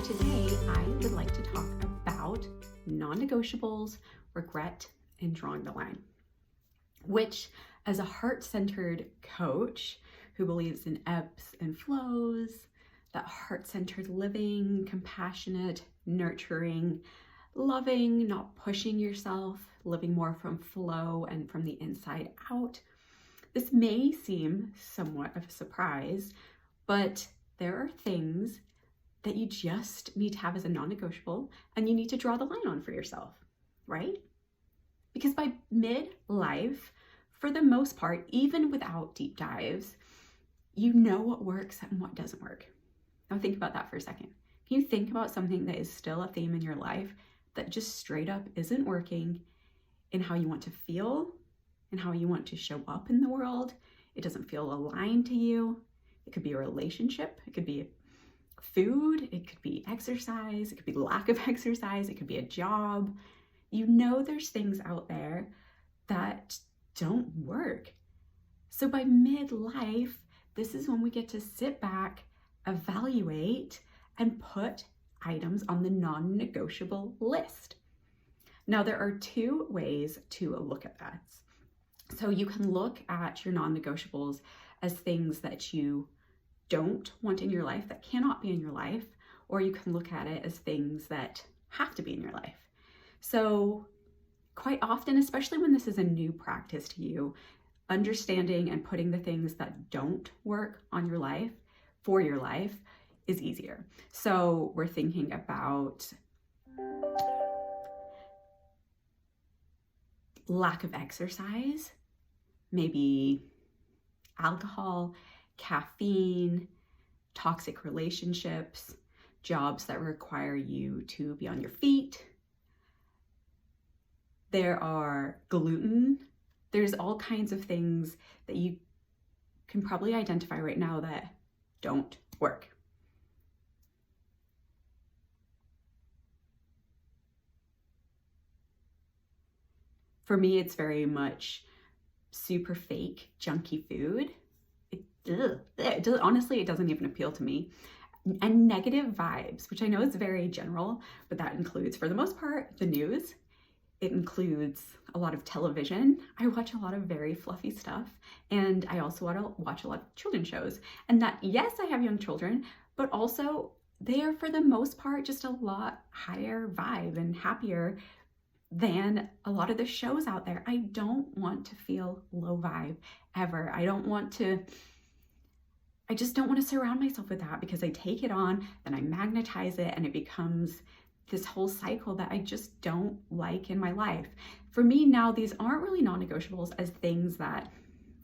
today I would like to talk about non-negotiables, regret, and drawing the line, which as a heart-centered coach who believes in ebbs and flows, that heart-centered living, compassionate, nurturing, loving, not pushing yourself, living more from flow and from the inside out. This may seem somewhat of a surprise, but there are things that you just need to have as a non-negotiable and you need to draw the line on for yourself, right? Because by midlife, for the most part, even without deep dives, you know what works and what doesn't work. Now think about that for a second. Can you think about something that is still a theme in your life that just straight up isn't working in how you want to feel and how you want to show up in the world? It doesn't feel aligned to you. It could be a relationship. It could be food. It could be exercise. It could be lack of exercise. It could be a job. You know there's things out there that don't work. So by midlife, this is when we get to sit back, evaluate, and put items on the non-negotiable list. Now, there are two ways to look at that. So you can look at your non-negotiables as things that you don't want in your life, that cannot be in your life, or you can look at it as things that have to be in your life. So quite often, especially when this is a new practice to you, understanding and putting the things that don't work on your life for your life is easier. So we're thinking about lack of exercise, maybe alcohol, caffeine, toxic relationships, jobs that require you to be on your feet. There are gluten. There's all kinds of things that you can probably identify right now that don't work. For me, it's very much super fake, junky food. Honestly, it doesn't even appeal to me. And negative vibes, which I know is very general, but that includes, for the most part, the news. It includes a lot of television. I watch a lot of very fluffy stuff. And I also watch a lot of children's shows. And that, yes, I have young children, but also they are, for the most part, just a lot higher vibe and happier than a lot of the shows out there. I don't want to feel low vibe ever. I just don't want to surround myself with that, because I take it on, then I magnetize it, and it becomes this whole cycle that I just don't like in my life. For me now, these aren't really non-negotiables as things that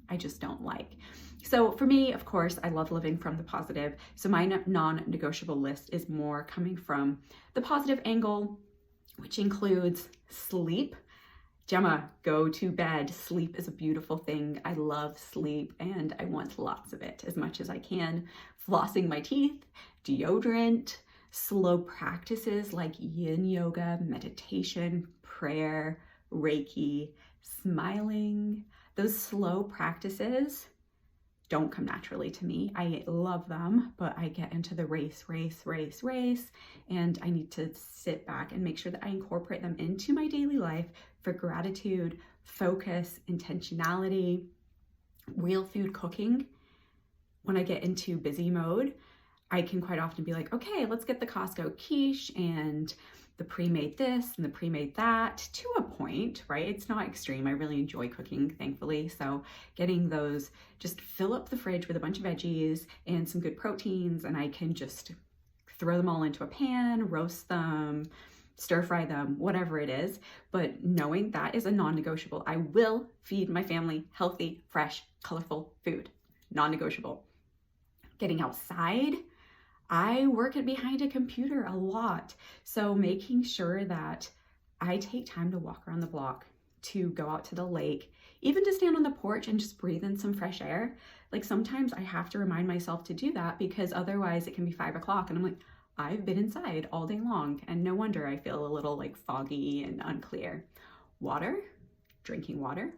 I just don't like. So for me, of course, I love living from the positive. So my non-negotiable list is more coming from the positive angle, which includes sleep. Gemma, go to bed. Sleep is a beautiful thing. I love sleep and I want lots of it, as much as I can. Flossing my teeth, deodorant, slow practices like yin yoga, meditation, prayer, Reiki, smiling. Those slow practices don't come naturally to me. I love them, but I get into the race, and I need to sit back and make sure that I incorporate them into my daily life for gratitude, focus, intentionality, real food cooking. When I get into busy mode, I can quite often be like, okay, let's get the Costco quiche and the pre-made this and the pre-made that, to a point, right? It's not extreme. I really enjoy cooking, thankfully. So getting those, just fill up the fridge with a bunch of veggies and some good proteins, and I can just throw them all into a pan, roast them, stir fry them, whatever it is. But knowing that is a non-negotiable. I will feed my family healthy, fresh, colorful food. Non-negotiable. Getting outside. I work behind a computer a lot. So making sure that I take time to walk around the block, to go out to the lake, even to stand on the porch and just breathe in some fresh air. Like sometimes I have to remind myself to do that, because otherwise it can be 5 o'clock and I'm like, I've been inside all day long, and no wonder I feel a little like foggy and unclear. Water, drinking water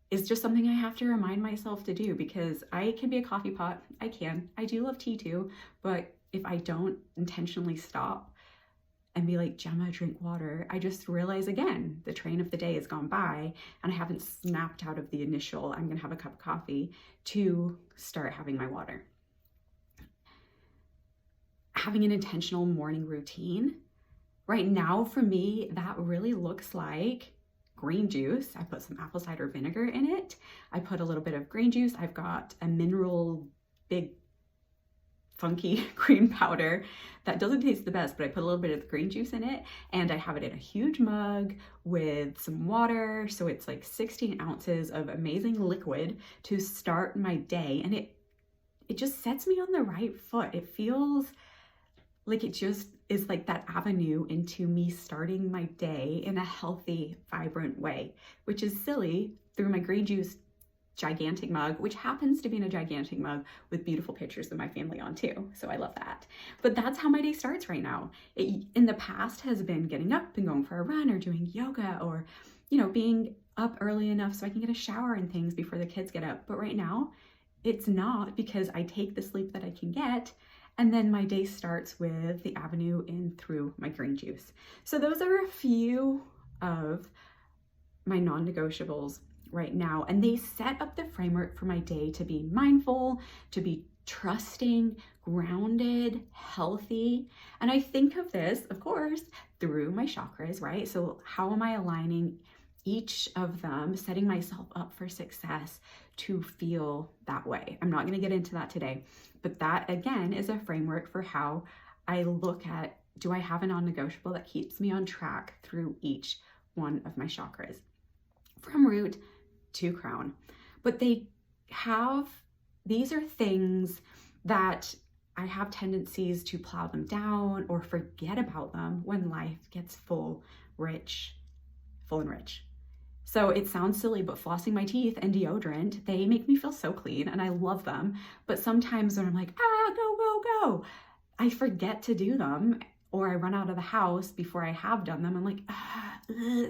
is just something I have to remind myself to do, because I can be a coffee pot. I do love tea too, but if I don't intentionally stop and be like, Gemma, drink water, I just realize again, the train of the day has gone by and I haven't snapped out of the initial, I'm gonna have a cup of coffee, to start having my water. Having an intentional morning routine. Right now for me, that really looks like green juice. I put some apple cider vinegar in it. I put a little bit of green juice. I've got a mineral big funky green powder that doesn't taste the best, but I put a little bit of the green juice in it, and I have it in a huge mug with some water. So it's like 16 ounces of amazing liquid to start my day. And it just sets me on the right foot. It feels like it just is like that avenue into me starting my day in a healthy, vibrant way, which is silly through my green juice gigantic mug, which happens to be in a gigantic mug with beautiful pictures of my family on too. So I love that. But that's how my day starts right now. It, in the past, has been getting up and going for a run or doing yoga, or, you know, being up early enough so I can get a shower and things before the kids get up. But right now, it's not, because I take the sleep that I can get, and then my day starts with the avenue in through my green juice. So those are a few of my non-negotiables right now, and they set up the framework for my day to be mindful, to be trusting, grounded, healthy. And I think of this, of course, through my chakras, right? So how am I aligning each of them, setting myself up for success to feel that way? I'm not going to get into that today, but that again is a framework for how I look at, do I have a non-negotiable that keeps me on track through each one of my chakras, from root to crown. But these are things that I have tendencies to plow them down or forget about them when life gets full and rich. So it sounds silly, but flossing my teeth and deodorant, they make me feel so clean and I love them. But sometimes when I'm like, go, I forget to do them, or I run out of the house before I have done them. I'm like,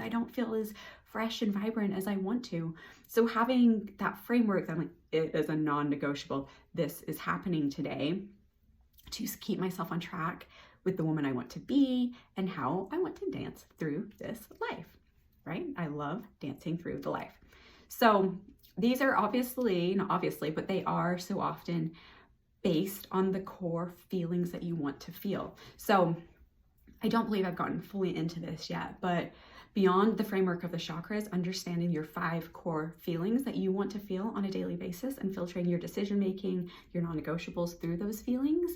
I don't feel as fresh and vibrant as I want to. So having that framework, I'm like, it is a non-negotiable. This is happening today to keep myself on track with the woman I want to be and how I want to dance through this life, right? I love dancing through the life. So these are not obviously, but they are so often based on the core feelings that you want to feel. So I don't believe I've gotten fully into this yet, but beyond the framework of the chakras, understanding your 5 core feelings that you want to feel on a daily basis and filtering your decision-making, your non-negotiables through those feelings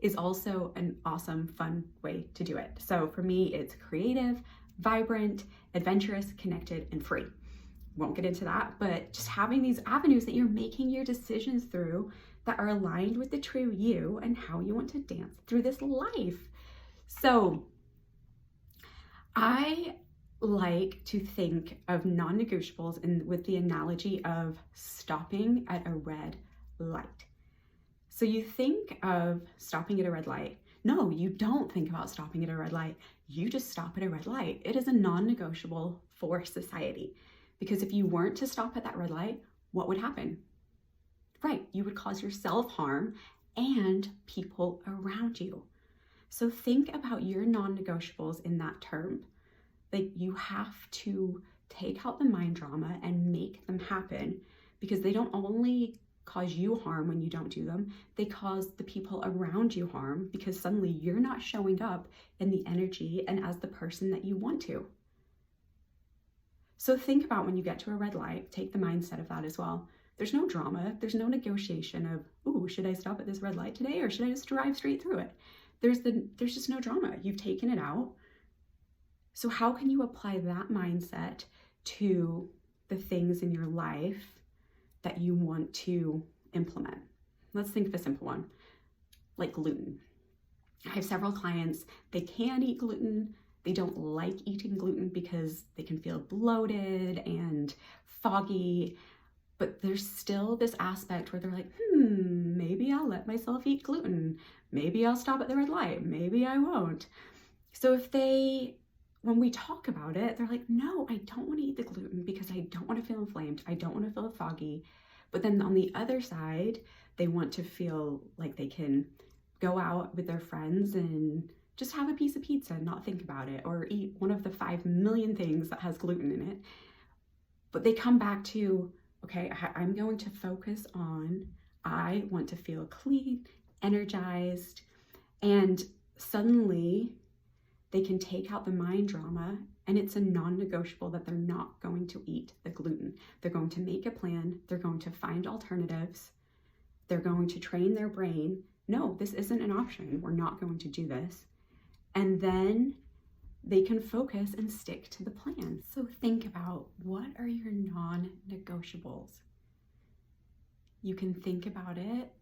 is also an awesome, fun way to do it. So for me, it's creative, vibrant, adventurous, connected, and free. Won't get into that, but just having these avenues that you're making your decisions through that are aligned with the true you and how you want to dance through this life. So I like to think of non-negotiables with the analogy of stopping at a red light. So you think of stopping at a red light. No, you don't think about stopping at a red light. You just stop at a red light. It is a non-negotiable for society, because if you weren't to stop at that red light, what would happen? Right, you would cause yourself harm and people around you. So think about your non-negotiables in that term. Like, you have to take out the mind drama and make them happen, because they don't only cause you harm when you don't do them, they cause the people around you harm, because suddenly you're not showing up in the energy and as the person that you want to. So think about when you get to a red light, take the mindset of that as well. There's no drama. There's no negotiation of, ooh, should I stop at this red light today, or should I just drive straight through it? There's just no drama. You've taken it out. So how can you apply that mindset to the things in your life that you want to implement? Let's think of a simple one, like gluten. I have several clients, they can eat gluten. They don't like eating gluten because they can feel bloated and foggy, but there's still this aspect where they're like, maybe I'll let myself eat gluten. Maybe I'll stop at the red light. Maybe I won't. So when we talk about it, they're like, no, I don't want to eat the gluten because I don't want to feel inflamed. I don't want to feel foggy. But then on the other side, they want to feel like they can go out with their friends and just have a piece of pizza and not think about it, or eat one of the 5 million things that has gluten in it. But they come back to, okay, I'm going to focus on, I want to feel clean, energized, and suddenly they can take out the mind drama, and it's a non-negotiable that they're not going to eat the gluten. They're going to make a plan. They're going to find alternatives. They're going to train their brain. No, this isn't an option. We're not going to do this. And then they can focus and stick to the plan. So think about, what are your non-negotiables? You can think about it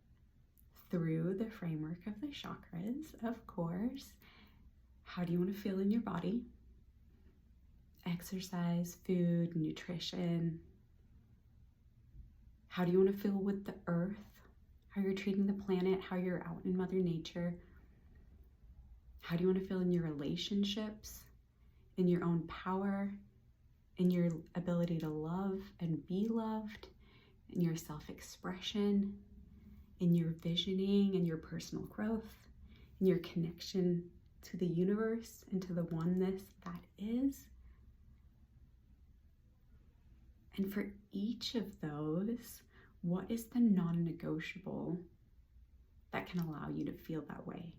through the framework of the chakras, of course. How do you want to feel in your body? Exercise, food, nutrition. How do you want to feel with the earth? How you're treating the planet, how you're out in Mother Nature. How do you want to feel in your relationships, in your own power, in your ability to love and be loved, in your self-expression, in your visioning and your personal growth, in your connection to the universe and to the oneness that is? And for each of those, what is the non-negotiable that can allow you to feel that way?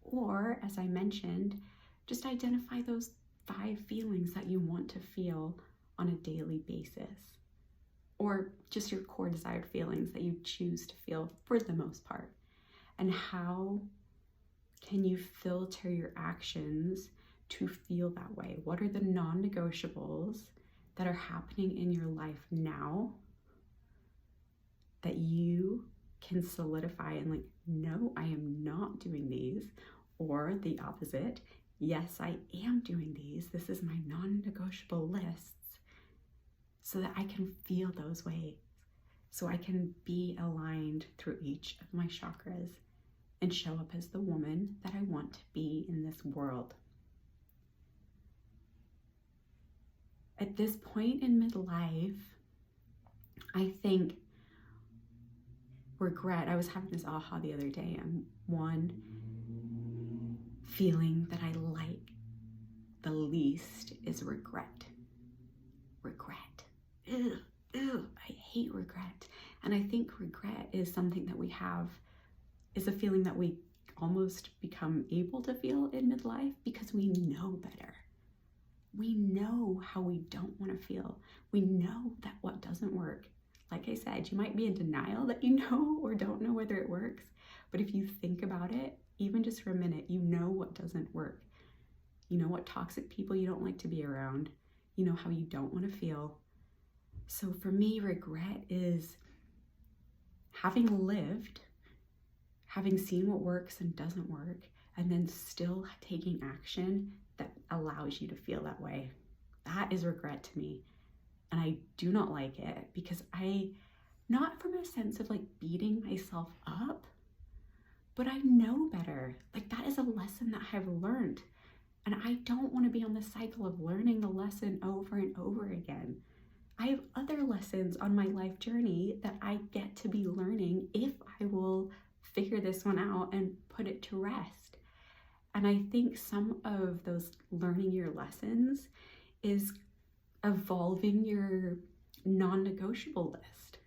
Or, as I mentioned, just identify those 5 feelings that you want to feel on a daily basis, or just your core desired feelings that you choose to feel for the most part. And how can you filter your actions to feel that way? What are the non-negotiables that are happening in your life now that you can solidify and like, no, I am not doing these? Or the opposite, yes, I am doing these. This is my non-negotiable lists, so that I can feel those ways, so I can be aligned through each of my chakras and show up as the woman that I want to be in this world. At this point in midlife, I think regret, I was having this aha the other day, and one feeling that I like the least is regret. Regret. Ew, I hate regret. And I think regret is something that we have, is a feeling that we almost become able to feel in midlife because we know better. We know how we don't want to feel. We know that what doesn't work. Like I said, you might be in denial that you know or don't know whether it works, but if you think about it, even just for a minute, you know what doesn't work. You know what toxic people you don't like to be around. You know how you don't want to feel. So for me, regret is having lived, having seen what works and doesn't work, and then still taking action that allows you to feel that way. That is regret to me. And I do not like it because not from a sense of like beating myself up, but I know better. Like, that is a lesson that I've learned. And I don't want to be on the cycle of learning the lesson over and over again. I have other lessons on my life journey that I get to be learning if I will figure this one out and put it to rest. And I think some of those learning your lessons is evolving your non-negotiable list.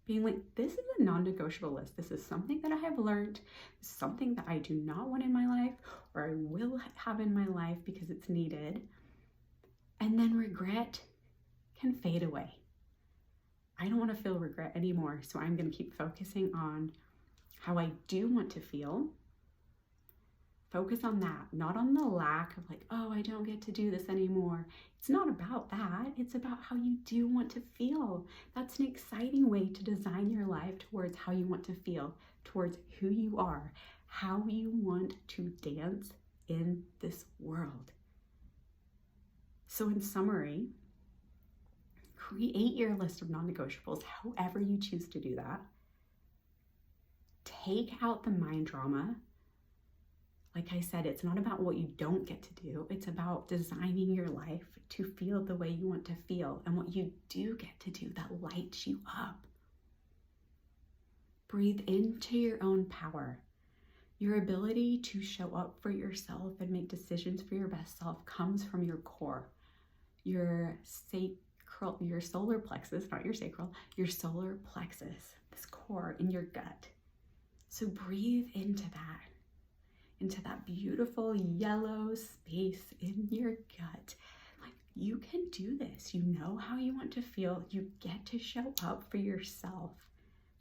Being like, this is a non-negotiable list. This is something that I have learned, something that I do not want in my life, or I will have in my life because it's needed. And then regret can fade away. I don't want to feel regret anymore, so I'm going to keep focusing on how I do want to feel. Focus on that, not on the lack of like, oh, I don't get to do this anymore. It's not about that. It's about how you do want to feel. That's an exciting way to design your life towards how you want to feel, towards who you are, how you want to dance in this world. So in summary, create your list of non-negotiables, however you choose to do that. Take out the mind drama. Like I said, it's not about what you don't get to do. It's about designing your life to feel the way you want to feel, and what you do get to do that lights you up. Breathe into your own power, Your ability to show up for yourself and make decisions for your best self comes from your core, your solar plexus, not your sacral, your solar plexus, this core in your gut. So breathe into that beautiful yellow space in your gut. Like, you can do this. You know how you want to feel. You get to show up for yourself,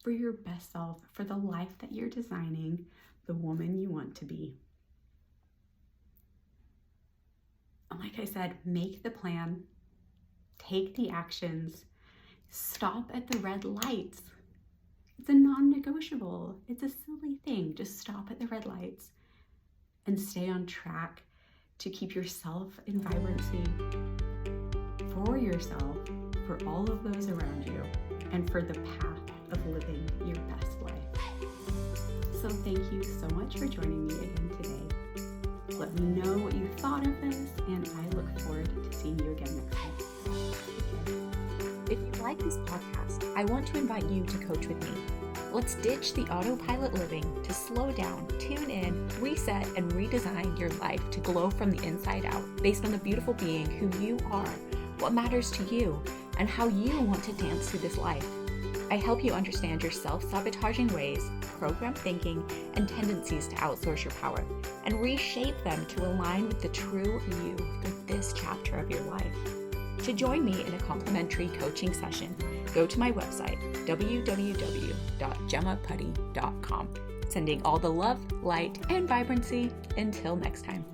for your best self, for the life that you're designing, the woman you want to be. And like I said, make the plan, take the actions, stop at the red lights. It's a non-negotiable. It's a silly thing. Just stop at the red lights and stay on track to keep yourself in vibrancy for yourself, for all of those around you, and for the path of living your best life. So thank you so much for joining me again today. Let me know what you thought of this, and I look forward to seeing you again next time. If you like this podcast, I want to invite you to coach with me. Let's ditch the autopilot living to slow down, tune in, reset, and redesign your life to glow from the inside out based on the beautiful being who you are, what matters to you, and how you want to dance through this life. I help you understand your self-sabotaging ways, program thinking, and tendencies to outsource your power, and reshape them to align with the true you for this chapter of your life. To join me in a complimentary coaching session, go to my website, www.gemmaputty.com. Sending all the love, light, and vibrancy. Until next time.